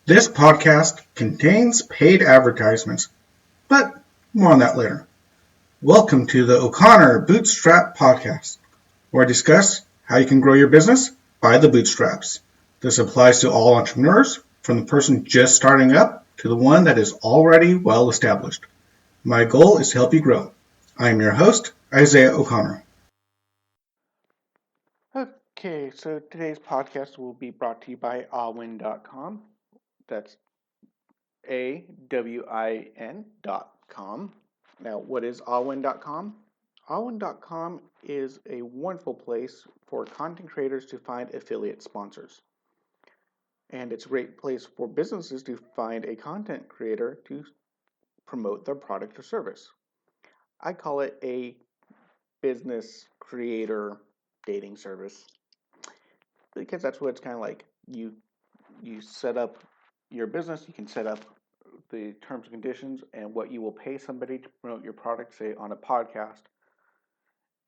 This podcast contains paid advertisements, but more on that later. Welcome to the O'Connor Bootstrap Podcast, where I discuss how you can grow your business by the bootstraps. This applies to all entrepreneurs, from the person just starting up to the one that is already well established. My goal is to help you grow. I am your host, Isaiah O'Connor. Okay, so today's podcast will be brought to you by awin.com. That's AWIN.com. Now, what is awin.com? Awin.com is a wonderful place for content creators to find affiliate sponsors. And it's a great place for businesses to find a content creator to promote their product or service. I call it a business creator dating service, because that's what it's kind of like. You set up your business, you can set up the terms and conditions and what you will pay somebody to promote your product, say on a podcast,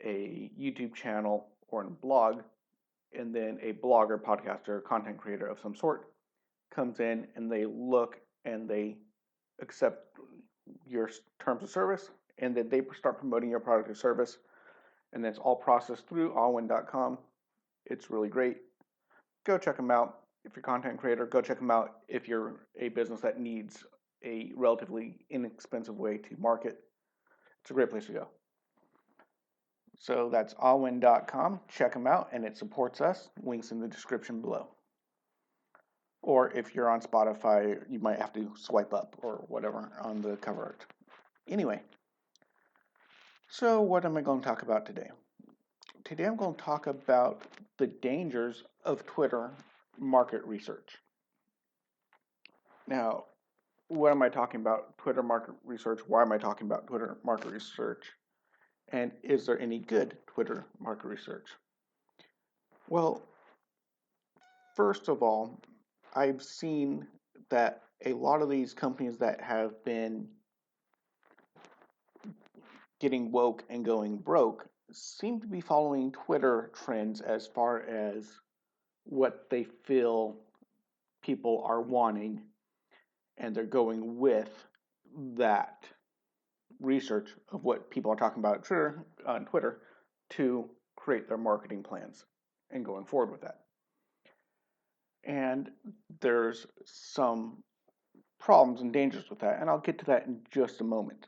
a YouTube channel, or a blog, and then a blogger, podcaster, content creator of some sort comes in and they look and they accept your terms of service, and then they start promoting your product or service, and that's all processed through allwin.com. It's really great. Go check them out. If you're a content creator, go check them out. If you're a business that needs a relatively inexpensive way to market, it's a great place to go. So that's allwin.com. Check them out, and it supports us. Links in the description below. Or if you're on Spotify, you might have to swipe up or whatever on the cover art. Anyway, so what am I going to talk about today? Today I'm going to talk about the dangers of Twitter market research. Now, what am I talking about? Twitter market research. Why am I talking about Twitter market research? And is there any good Twitter market research? Well, first of all, I've seen that a lot of these companies that have been getting woke and going broke seem to be following Twitter trends as far as what they feel people are wanting, and they're going with that research of what people are talking about on Twitter to create their marketing plans and going forward with that. And there's some problems and dangers with that, and I'll get to that in just a moment,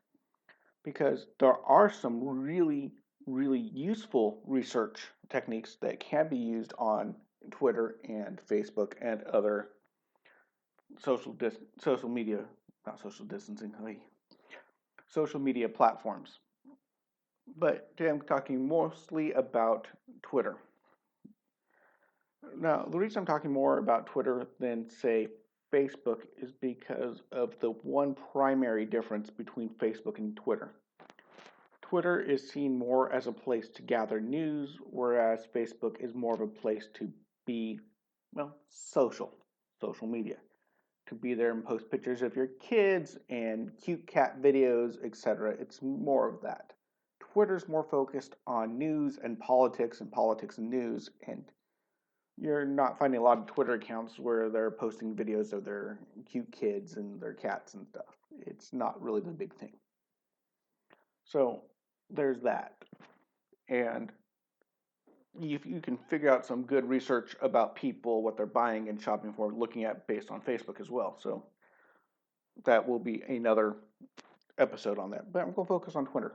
because there are some really, really useful research techniques that can be used on Twitter and Facebook and other social media platforms. But today I'm talking mostly about Twitter. Now, the reason I'm talking more about Twitter than, say, Facebook is because of the one primary difference between Facebook and Twitter. Twitter is seen more as a place to gather news, whereas Facebook is more of a place to be, social media. To be there and post pictures of your kids and cute cat videos, etc. It's more of that. Twitter's more focused on news and politics and news, and you're not finding a lot of Twitter accounts where they're posting videos of their cute kids and their cats and stuff. It's not really the big thing. So there's that. And you can figure out some good research about people, what they're buying and shopping for, looking at based on Facebook as well. So that will be another episode on that. But I'm going to focus on Twitter.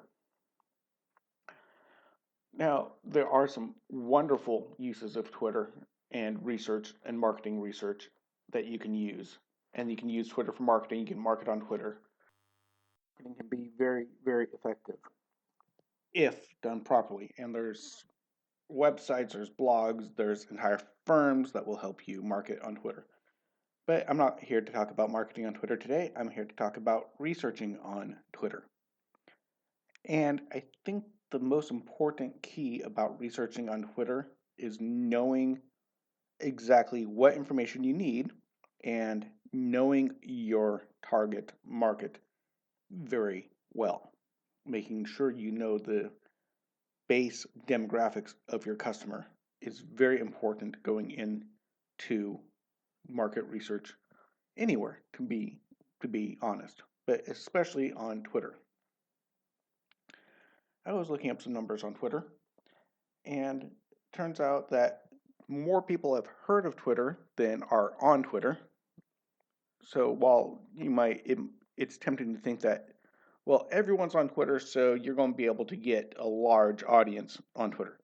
Now, there are some wonderful uses of Twitter and research and marketing research that you can use. And you can use Twitter for marketing. You can market on Twitter. Marketing can be very, very effective if done properly. And there's websites, there's blogs, there's entire firms that will help you market on Twitter. But I'm not here to talk about marketing on Twitter today. I'm here to talk about researching on Twitter. And I think the most important key about researching on Twitter is knowing exactly what information you need and knowing your target market very well. Making sure you know the base demographics of your customer is very important going into market research anywhere, to be honest, but especially on Twitter. I was looking up some numbers on Twitter, and it turns out that more people have heard of Twitter than are on Twitter. So while it's tempting to think that, well, everyone's on Twitter, so you're going to be able to get a large audience on Twitter.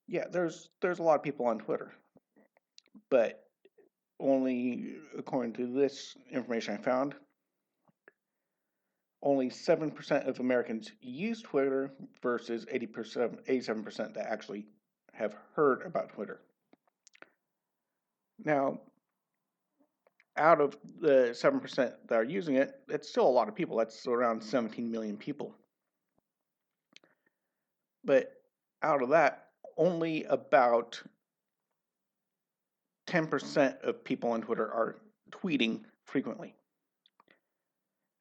Yeah, there's a lot of people on Twitter, but only, according to this information I found, only 7% of Americans use Twitter versus 87% that actually have heard about Twitter. Now, out of the 7% that are using it, it's still a lot of people. That's around 17 million people. But out of that, only about 10% of people on Twitter are tweeting frequently.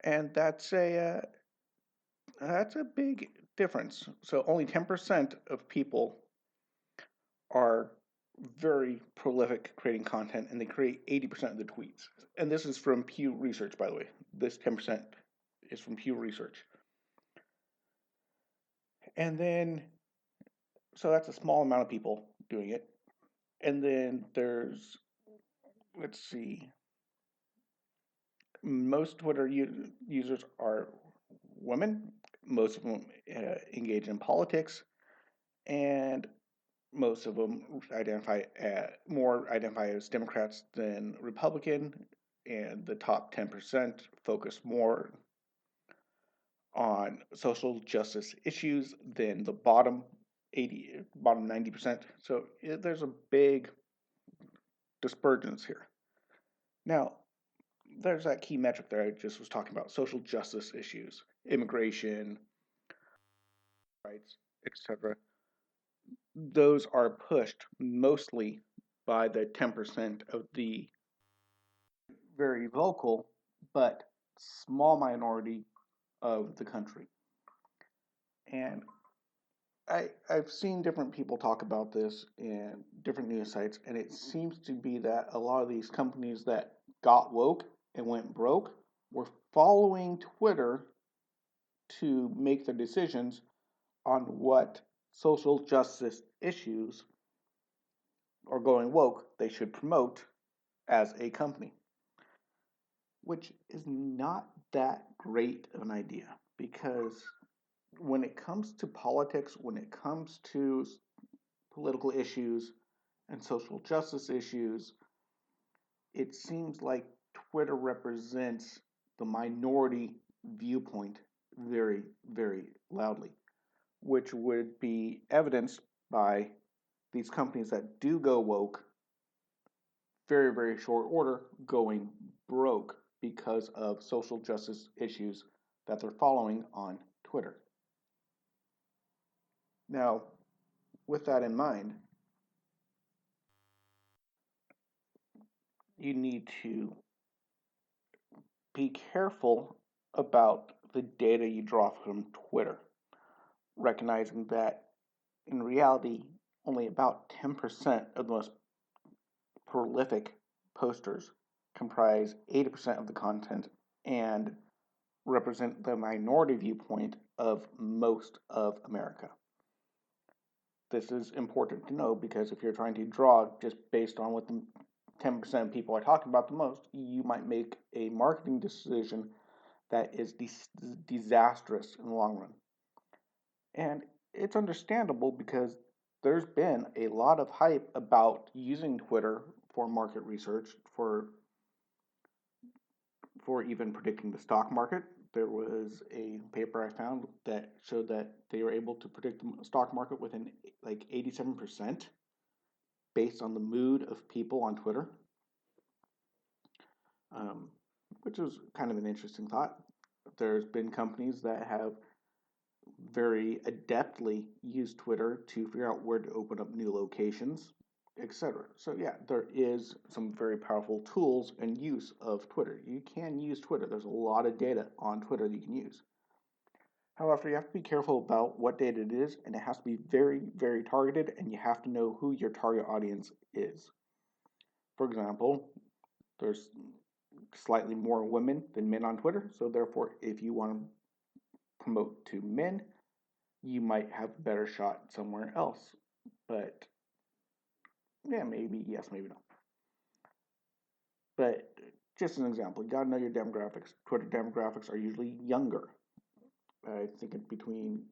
And that's a big difference. So only 10% of people are very prolific creating content, and they create 80% of the tweets. And this is from Pew Research, by the way. This 10% is from Pew Research. And then, so that's a small amount of people doing it. And then there's, let's see, most Twitter users are women. Most of them engage in politics, and most of them identify as Democrats than Republican, and the top 10% focus more on social justice issues than the bottom 90%. So there's a big dispergence here. Now, there's that key metric that I just was talking about: social justice issues, immigration, rights, etc. Those are pushed mostly by the 10% of the very vocal but small minority of the country. And I've seen different people talk about this in different news sites, and it seems to be that a lot of these companies that got woke and went broke were following Twitter to make their decisions on what social justice issues or going woke they should promote as a company, which is not that great of an idea, because when it comes to politics, when it comes to political issues and social justice issues, it seems like Twitter represents the minority viewpoint very, very loudly, which would be evidenced by these companies that do go woke, very, very short order, going broke because of social justice issues that they're following on Twitter. Now, with that in mind, you need to be careful about the data you draw from Twitter, recognizing that in reality, only about 10% of the most prolific posters comprise 80% of the content and represent the minority viewpoint of most of America. This is important to know, because if you're trying to draw just based on what the 10% of people are talking about the most, you might make a marketing decision that is disastrous in the long run. And it's understandable, because there's been a lot of hype about using Twitter for market research, for even predicting the stock market. There was a paper I found that showed that they were able to predict the stock market within like 87% based on the mood of people on Twitter, which was kind of an interesting thought. There's been companies that have very adeptly used Twitter to figure out where to open up new locations, etc. So yeah, there is some very powerful tools and use of Twitter. You can use Twitter. There's a lot of data on Twitter that you can use. However, you have to be careful about what data it is, and it has to be very, very targeted, and you have to know who your target audience is. For example, there's slightly more women than men on Twitter. So therefore, if you want to promote to men, you might have a better shot somewhere else. But yeah, maybe yes, maybe no. But just an example, you gotta know your demographics. Twitter demographics are usually younger. I think it's between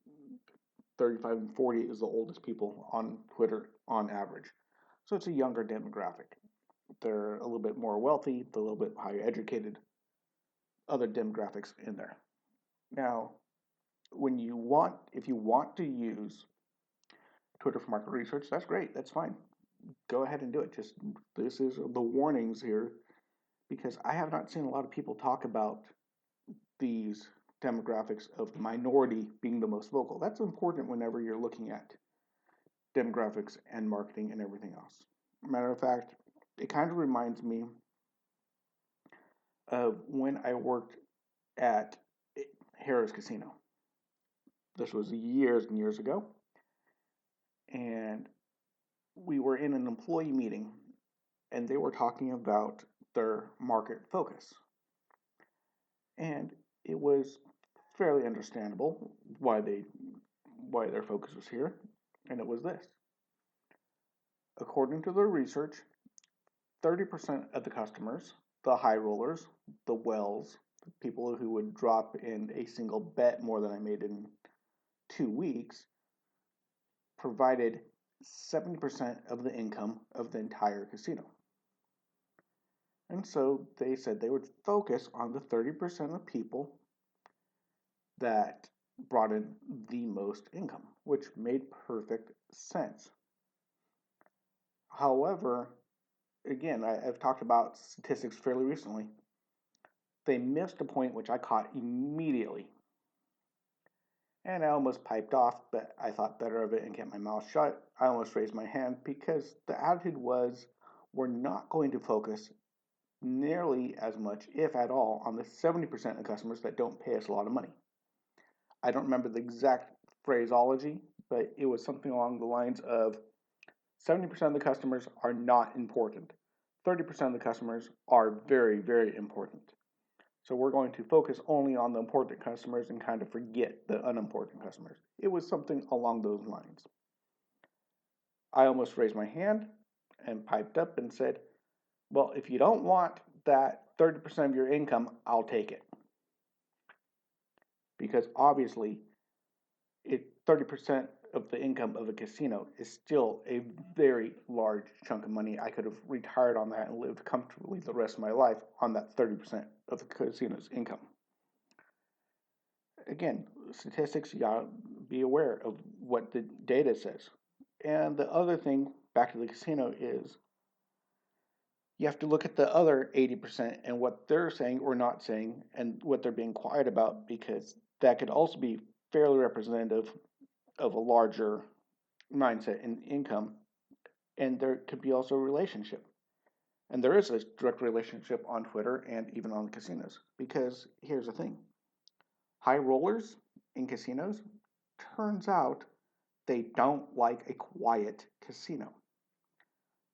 35 and 40 is the oldest people on Twitter on average. So it's a younger demographic. They're a little bit more wealthy, they're a little bit higher educated, other demographics in there. Now, if you want to use Twitter for market research, that's great, that's fine. Go ahead and do it. Just this is the warnings here, because I have not seen a lot of people talk about these demographics of the minority being the most vocal. That's important whenever you're looking at demographics and marketing and everything else. Matter of fact, it kind of reminds me of when I worked at Harrah's Casino. This was years and years ago, and we were in an employee meeting, and they were talking about their market focus. And it was fairly understandable why their focus was here, and it was this. According to their research, 30% of the customers, the high rollers, the whales, the people who would drop in a single bet more than I made in 2 weeks, provided 70% of the income of the entire casino. And so they said they would focus on the 30% of people that brought in the most income, which made perfect sense. However, again, I've talked about statistics fairly recently. They missed a point which I caught immediately. And I almost piped off, but I thought better of it and kept my mouth shut. I almost raised my hand because the attitude was, we're not going to focus nearly as much, if at all, on the 70% of customers that don't pay us a lot of money. I don't remember the exact phraseology, but it was something along the lines of 70% of the customers are not important. 30% of the customers are very, very important. So we're going to focus only on the important customers and kind of forget the unimportant customers. It was something along those lines. I almost raised my hand and piped up and said, well, if you don't want that 30% of your income, I'll take it. Because obviously, 30% of the income of a casino is still a very large chunk of money. I could have retired on that and lived comfortably the rest of my life on that 30% of the casino's income. Again, statistics, you gotta be aware of what the data says. And the other thing, back to the casino, is you have to look at the other 80% and what they're saying or not saying and what they're being quiet about, because that could also be fairly representative of a larger mindset and income. And there could be also a relationship. And there is a direct relationship on Twitter and even on casinos. Because here's the thing. High rollers in casinos, turns out they don't like a quiet casino.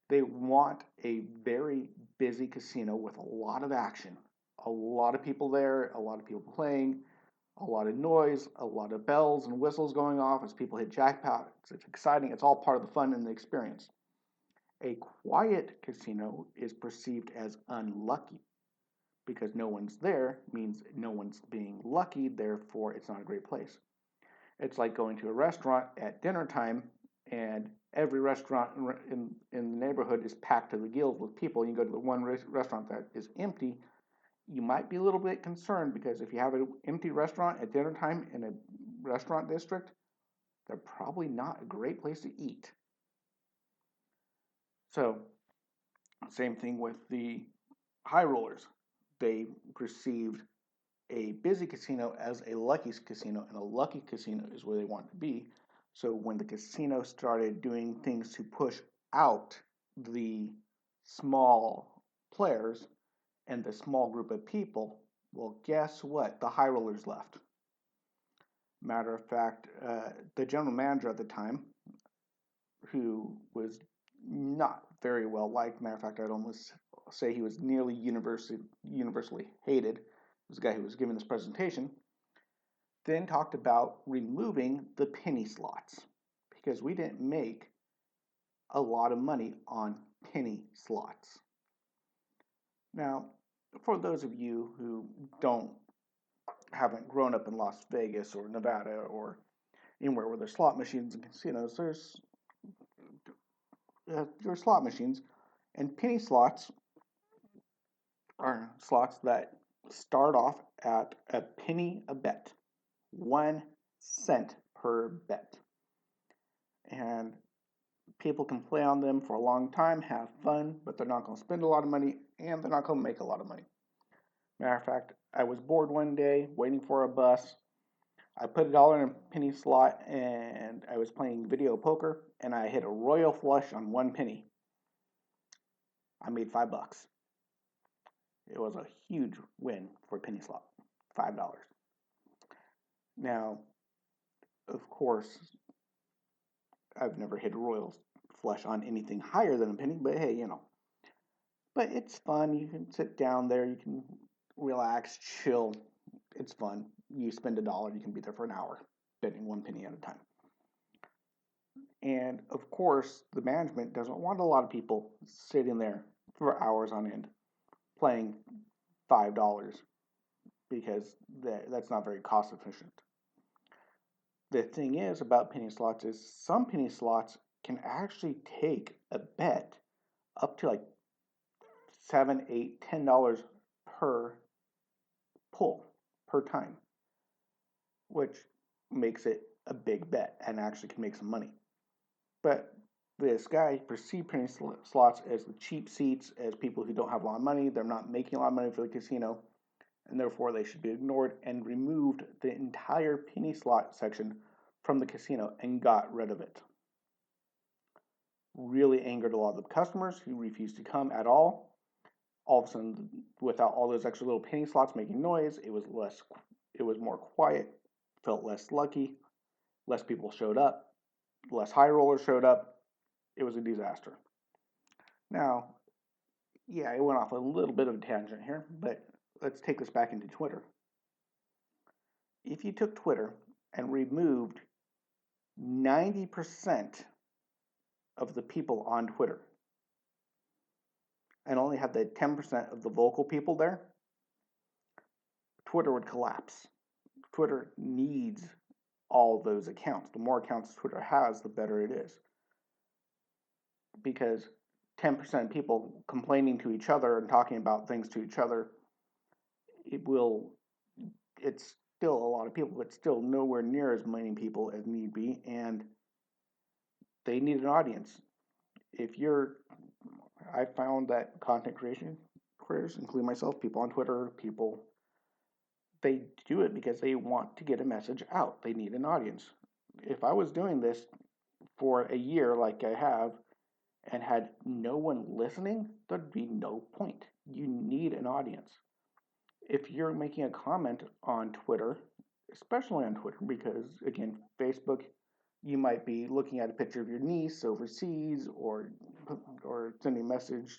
They want a very busy casino with a lot of action, a lot of people there, a lot of people playing, a lot of noise, a lot of bells and whistles going off as people hit jackpot. It's exciting. It's all part of the fun and the experience. A quiet casino is perceived as unlucky because no one's there means no one's being lucky, therefore it's not a great place. It's like going to a restaurant at dinner time and every restaurant in the neighborhood is packed to the gills with people. You go to the one restaurant that is empty, you might be a little bit concerned because if you have an empty restaurant at dinner time in a restaurant district, they're probably not a great place to eat. So, same thing with the high rollers. They perceived a busy casino as a lucky casino, and a lucky casino is where they want to be. So when the casino started doing things to push out the small players and the small group of people, well, guess what? The high rollers left. Matter of fact, the general manager at the time, who was not very well liked, matter of fact, I'd almost say he was nearly universally hated. It was a guy who was giving this presentation. Then talked about removing the penny slots because we didn't make a lot of money on penny slots. Now, for those of you who haven't grown up in Las Vegas or Nevada or anywhere where there's slot machines and casinos, there's slot machines, and penny slots are slots that start off at a penny a bet, 1 cent per bet. And people can play on them for a long time, have fun, but they're not going to spend a lot of money and they're not going to make a lot of money. Matter of fact, I was bored one day waiting for a bus. I put $1 in a penny slot and I was playing video poker and I hit a royal flush on 1 penny. I made $5. It was a huge win for a penny slot, $5. Now, of course, I've never hit a royal flush on anything higher than a penny, but hey, But it's fun. You can sit down there, you can relax, chill. It's fun. You spend $1, you can be there for an hour, betting 1 penny at a time. And of course, the management doesn't want a lot of people sitting there for hours on end playing $5 because that's not very cost efficient. The thing is about penny slots is some penny slots can actually take a bet up to like $7, $8, $10 per pull per time, which makes it a big bet and actually can make some money. But this guy perceived penny slots as the cheap seats, as people who don't have a lot of money. They're not making a lot of money for the casino, and therefore they should be ignored, and removed the entire penny slot section from the casino and got rid of it. Really angered a lot of the customers who refused to come at all. All of a sudden, without all those extra little penny slots making noise, it was more quiet, felt less lucky, less people showed up, less high rollers showed up. It was a disaster. Now, yeah, I went off a little bit of a tangent here, but let's take this back into Twitter. If you took Twitter and removed 90% of the people on Twitter and only had the 10% of the vocal people there, Twitter would collapse. Twitter needs all those accounts. The more accounts Twitter has, the better it is. Because 10% of people complaining to each other and talking about things to each other, it's still a lot of people, but still nowhere near as many people as need be, and they need an audience. I found that content creators, including myself, people on Twitter, they do it because they want to get a message out. They need an audience. If I was doing this for a year like I have and had no one listening, there'd be no point. You need an audience. If you're making a comment on Twitter, especially on Twitter, because again, Facebook, you might be looking at a picture of your niece overseas or sending a message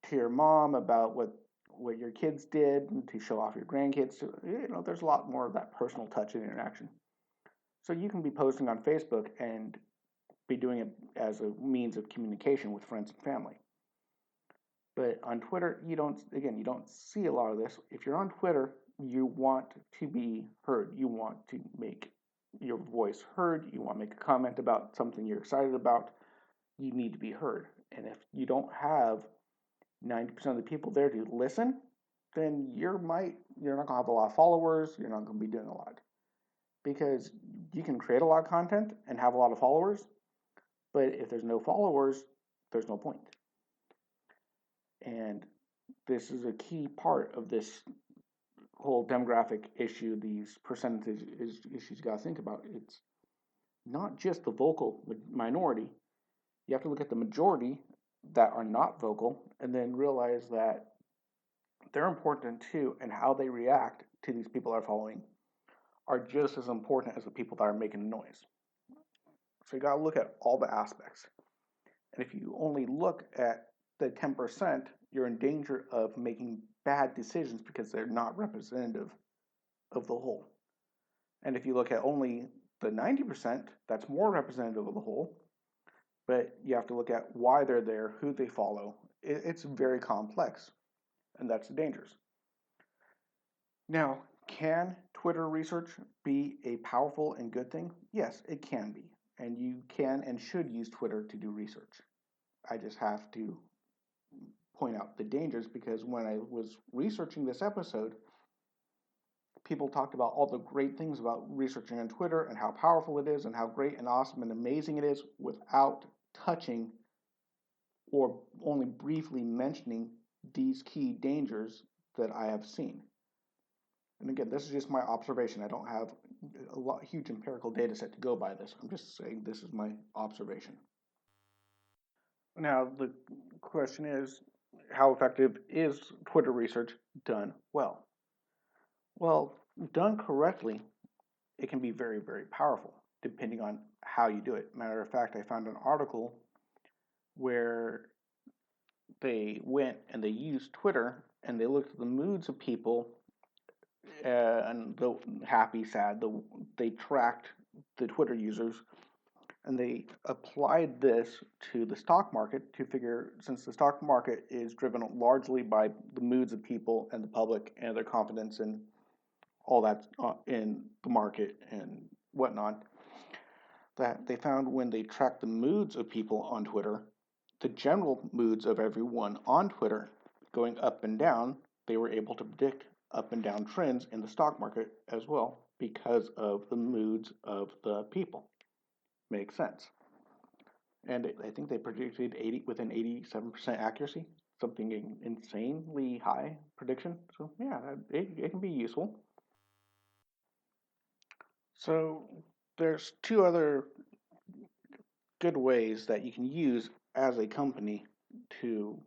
to your mom about what your kids did and to show off your grandkids. There's a lot more of that personal touch and interaction. So you can be posting on Facebook and be doing it as a means of communication with friends and family. But on Twitter, you don't see a lot of this. If you're on Twitter, you want to be heard. You want to make your voice heard. You want to make a comment about something you're excited about. You need to be heard. And if you don't have 90% of the people there to listen, then you're not going to have a lot of followers. You're not going to be doing a lot. Because you can create a lot of content and have a lot of followers, but if there's no followers, there's no point. And this is a key part of this whole demographic issue, these percentage issues you got to think about. It's not just the vocal minority. You have to look at the majority that are not vocal and then realize that they're important too, and how they react to these people that are following are just as important as the people that are making noise. So you got to look at all the aspects. And if you only look at the 10%, you're in danger of making bad decisions because they're not representative of the whole. And if you look at only the 90%, that's more representative of the whole. But you have to look at why they're there, who they follow. It's very complex, and that's the dangers. Now, can Twitter research be a powerful and good thing? Yes, it can be. And you can and should use Twitter to do research. I just have to point out the dangers because when I was researching this episode, people talked about all the great things about researching on Twitter and how powerful it is and how great and awesome and amazing it is without touching or only briefly mentioning these key dangers that I have seen. And again, this is just my observation. I don't have a huge empirical data set to go by this. I'm just saying this is my observation. Now, the question is, how effective is Twitter research done well? Well, done correctly, it can be very, very powerful, depending on how you do it. Matter of fact, I found an article where they went and they used Twitter and they looked at the moods of people and the happy, sad. They tracked the Twitter users and they applied this to the stock market to figure, since the stock market is driven largely by the moods of people and the public and their confidence in all that in the market and whatnot, that they found when they tracked the moods of people on Twitter, the general moods of everyone on Twitter going up and down, they were able to predict up and down trends in the stock market as well because of the moods of the people. Makes sense. And I think they predicted within 87% accuracy, something insanely high prediction. So yeah, it can be useful. So there's two other good ways that you can use as a company to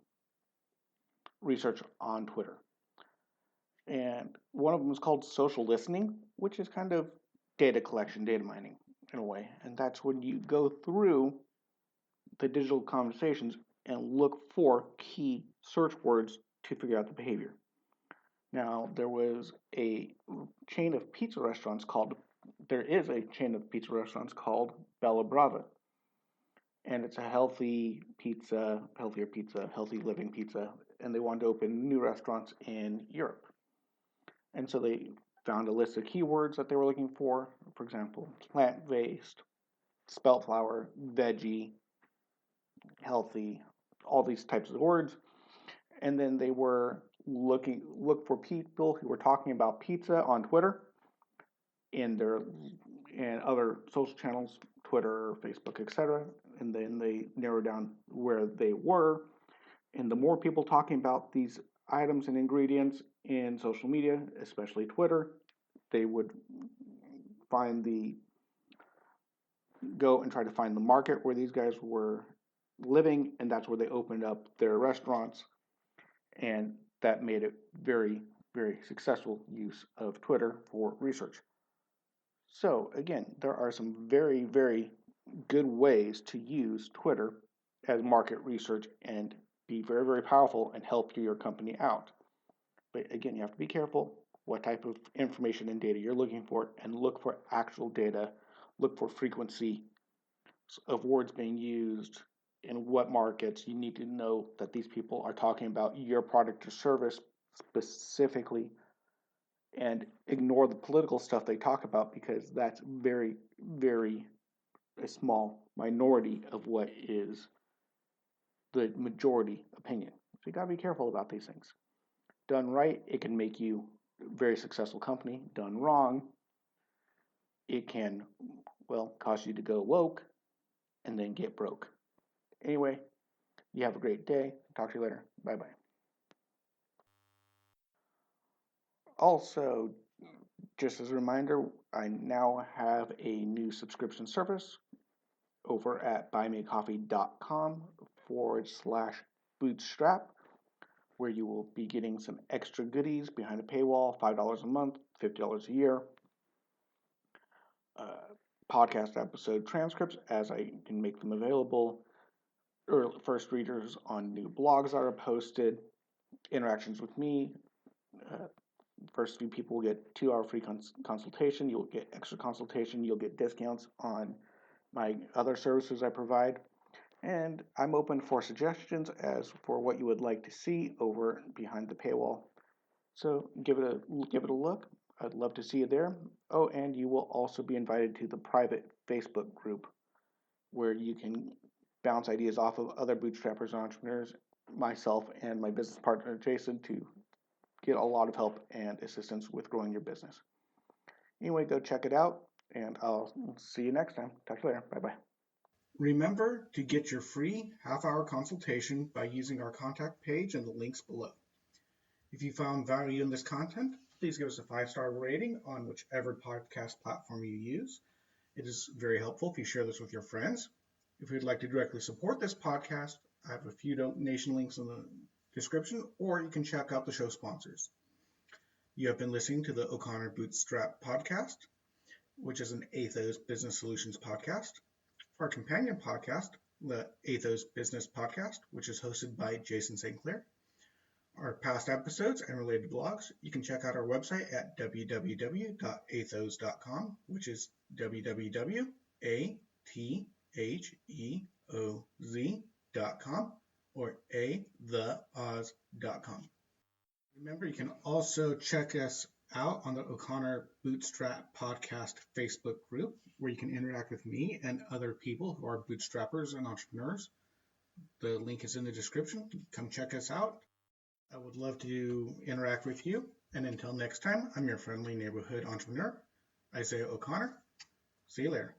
research on Twitter. And one of them is called social listening, which is kind of data collection, data mining in a way. And that's when you go through the digital conversations and look for key search words to figure out the behavior. Now, there is a chain of pizza restaurants called Bella Brava. And it's a healthier pizza, healthy living pizza, and they wanted to open new restaurants in Europe. And so they found a list of keywords that they were looking for example, plant-based, spelt flour, veggie, healthy, all these types of words. And then they were look for people who were talking about pizza on Twitter and other social channels, Twitter, Facebook, etc. And then they narrowed down where they were. And the more people talking about these items and ingredients in social media, especially Twitter, they would go and try to find the market where these guys were living, and that's where they opened up their restaurants. And that made it very, very successful use of Twitter for research. So again, there are some very, very good ways to use Twitter as market research and be very, very powerful and help your company out. But again, you have to be careful what type of information and data you're looking for and look for actual data, look for frequency of words being used in what markets. You need to know that these people are talking about your product or service specifically and ignore the political stuff they talk about because that's very, very a small minority of what is the majority opinion. So you got to be careful about these things. Done right, it can make you a very successful company. Done wrong, it can, cause you to go woke and then get broke. Anyway, you have a great day. Talk to you later. Bye-bye. Also, just as a reminder, I now have a new subscription service over at buymeacoffee.com/bootstrap, where you will be getting some extra goodies behind a paywall, $5 a month, $50 a year. Podcast episode transcripts as I can make them available. First readers on new blogs that are posted, interactions with me. First few people will get 2-hour free consultation. You'll get extra consultation. You'll get discounts on my other services I provide. And I'm open for suggestions as for what you would like to see over behind the paywall. So give it a look. I'd love to see you there. Oh, and you will also be invited to the private Facebook group where you can bounce ideas off of other bootstrappers and entrepreneurs, myself and my business partner Jason, to get a lot of help and assistance with growing your business. Anyway, go check it out, and I'll see you next time. Talk to you later. Bye-bye. Remember to get your free half-hour consultation by using our contact page and the links below. If you found value in this content, please give us a 5-star rating on whichever podcast platform you use. It is very helpful if you share this with your friends. If you'd like to directly support this podcast, I have a few donation links in the description, or you can check out the show sponsors. You have been listening to the O'Connor Bootstrap podcast, which is an Atheoz Business Solutions podcast. For our companion podcast, the Atheoz Business Podcast, which is hosted by Jason St. Clair. Our past episodes and related blogs, you can check out our website at www.atheoz.com, which is www.atheoz.com or atheoz.com. Remember, you can also check us out on the O'Connor Bootstrap Podcast Facebook group, where you can interact with me and other people who are bootstrappers and entrepreneurs. The link is in the description. Come check us out. I would love to interact with you. And until next time, I'm your friendly neighborhood entrepreneur, Isaiah O'Connor. See you later.